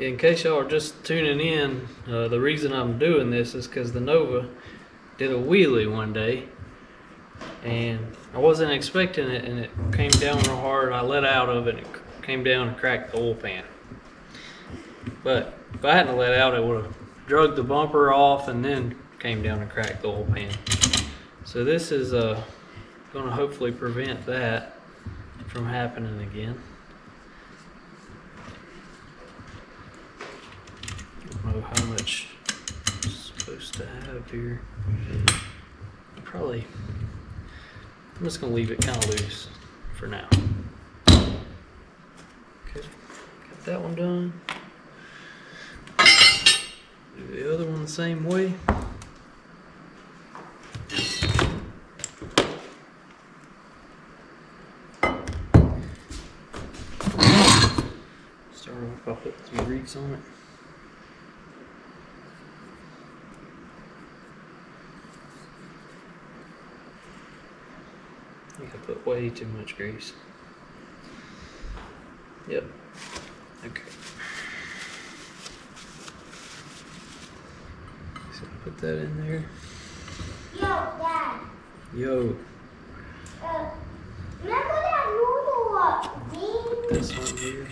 In case y'all are just tuning in, the reason I'm doing this is because the Nova did a wheelie one day, and I wasn't expecting it, and it came down real hard. I let out of it, and it came down and cracked the oil pan. But if I hadn't let out, it would have drug the bumper off and then came down and cracked the oil pan. So this is going to hopefully prevent that from happening again. I don't know how much it's supposed to have here. Probably, I'm just going to leave it kind of loose for now. Okay, got that one done. Do the other one the same way. Start off by putting some grease on it. I think I put way too much grease. Yep. Okay. So put that in there. Yo, Dad. Yo. Remember that noodle thing? This one here.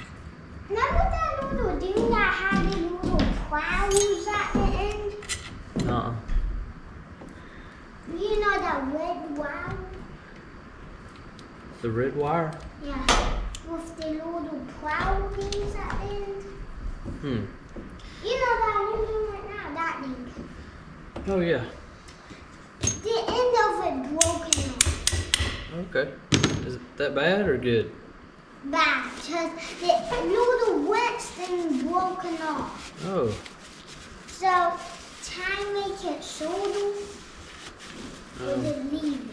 Remember that noodle thing that had the little clouds at the end? Uh-uh. You know that red wire? The red wire? Yeah. With the little cloud things at the end? Hmm. You know that I'm using right now, that thing. Oh yeah. The end of it broken off. Okay. Is it that bad or good? Bad, because the little wet thing broken off. Oh. So, try and make it shorter or just leave it.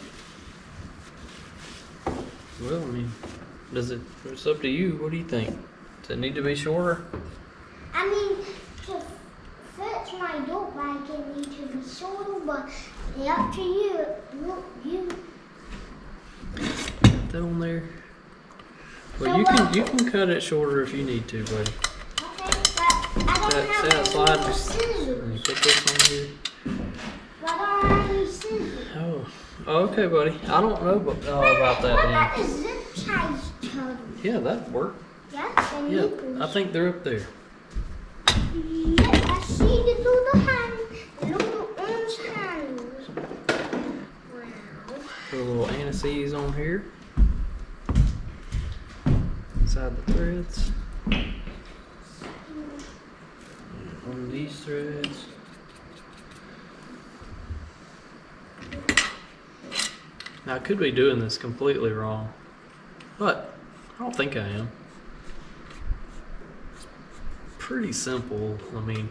Well, I mean, it's up to you. What do you think? Does it need to be shorter? I mean, to fix my dope bag, it needs to be shorter, but it's up to you. Look, you. Put that on there. Well, you can cut it shorter if you need to, buddy. Okay, but I don't have any scissors. And you put this on here. But I don't have any scissors. Oh, okay, buddy. I don't know about What that. about the zip ties turtle? Yeah, that'd work. Yeah, the Yeah, nipples. I think they're up there. Yep, I see the little hand, the little orange handles. Wow. Put a little anti-seize on here. Inside the threads. On these threads. Now I could be doing this completely wrong, but I don't think I am. It's pretty simple. I mean,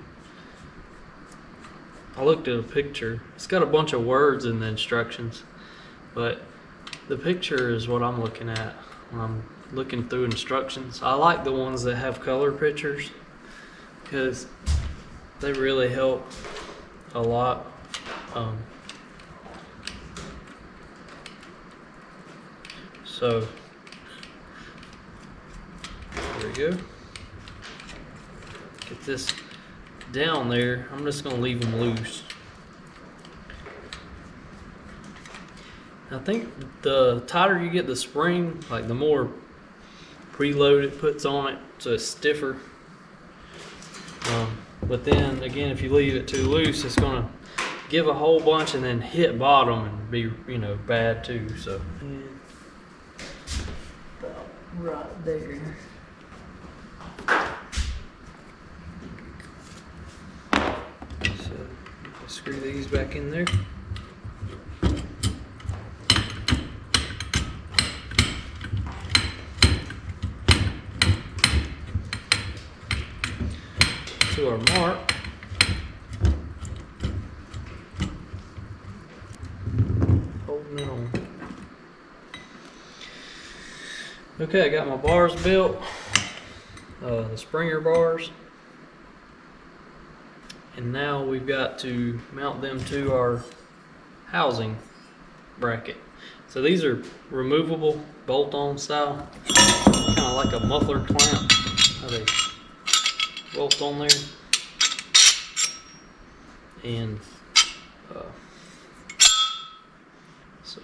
I looked at a picture. It's got a bunch of words in the instructions, but the picture is what I'm looking at when I'm looking through instructions. I like the ones that have color pictures because they really help a lot. So there we go. Get this down there. I'm just gonna leave them loose. I think the tighter you get the spring, like the more preload it puts on it, so it's stiffer. But then again, if you leave it too loose, it's gonna give a whole bunch and then hit bottom and be, you know, bad too. So right there. So screw these back in there. To our mark. Holding it on. Okay, I got my bars built, the Springer bars, and now we've got to mount them to our housing bracket. So these are removable bolt-on style, kind of like a muffler clamp. How they bolt on there, and so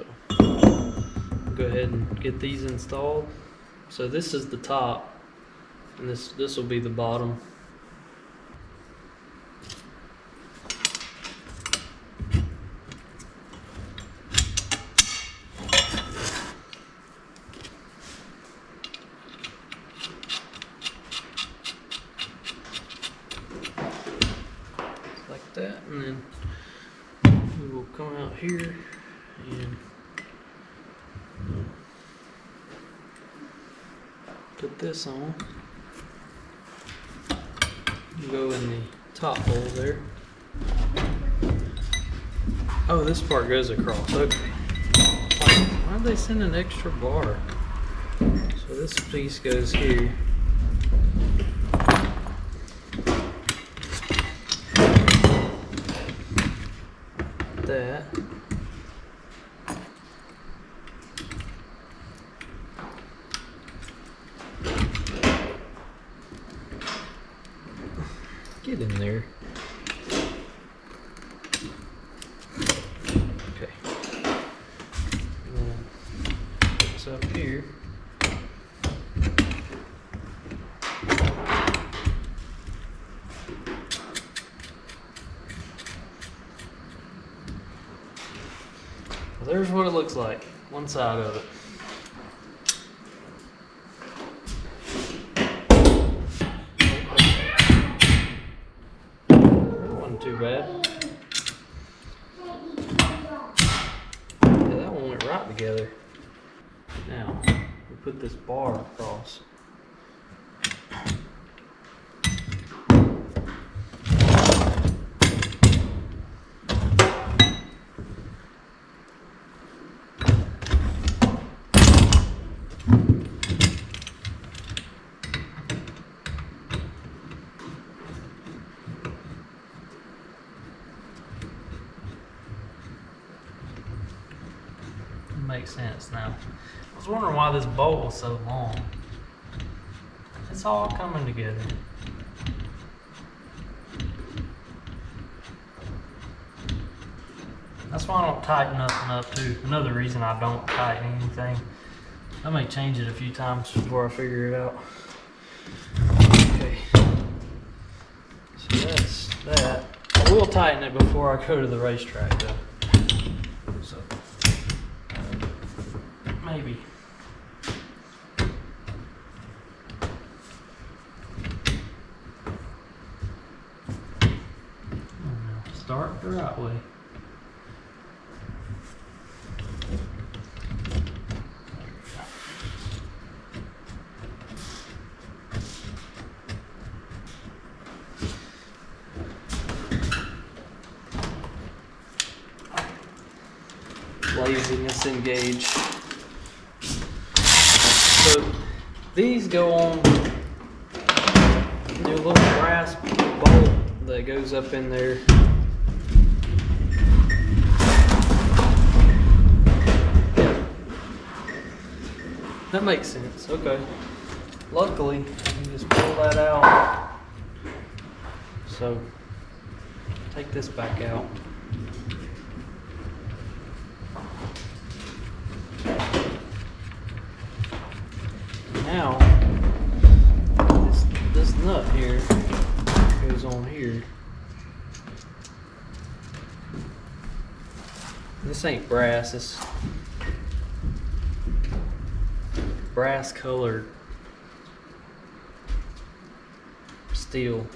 go ahead and get these installed. So this is the top, and this will be the bottom. Like that, and then we will come out here and put this on. Go in the top hole there. Oh, this part goes across. Okay. Why did they send an extra bar? So this piece goes here. That. Get in there. Okay. And then it's up here. Well, there's what it looks like, one side of it. Too bad. Yeah, that one went right together. Now, we put this bar across. Makes sense now. I was wondering why this bolt was so long. It's all coming together. That's why I don't tighten nothing up too. Another reason I don't tighten anything. I may change it a few times before I figure it out. Okay. So that's that. I will tighten it before I go to the racetrack though. So maybe. Start the right way. Laziness engaged. So these go on the little brass bolt that goes up in there. Yeah. That makes sense. Okay. Luckily, you can just pull that out. So take this back out. Now, this nut here goes on here. This ain't brass, it's brass colored steel.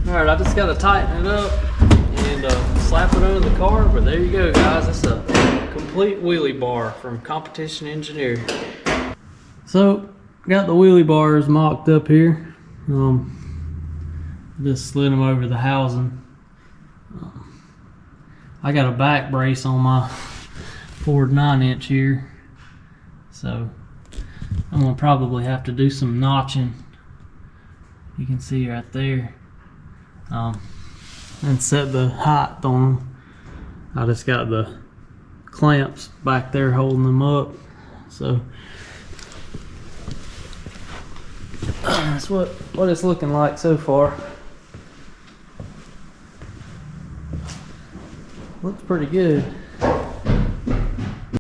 Alright, I just gotta tighten it up and slap it under the car, but there you go guys, it's a complete wheelie bar from Competition Engineer. So, got the wheelie bars mocked up here. Just slid them over the housing. I got a back brace on my Ford 9-inch here, so I'm gonna probably have to do some notching You can see right there. And set the height on them. I just got the clamps back there holding them up. So that's what it's looking like so far. Looks pretty good.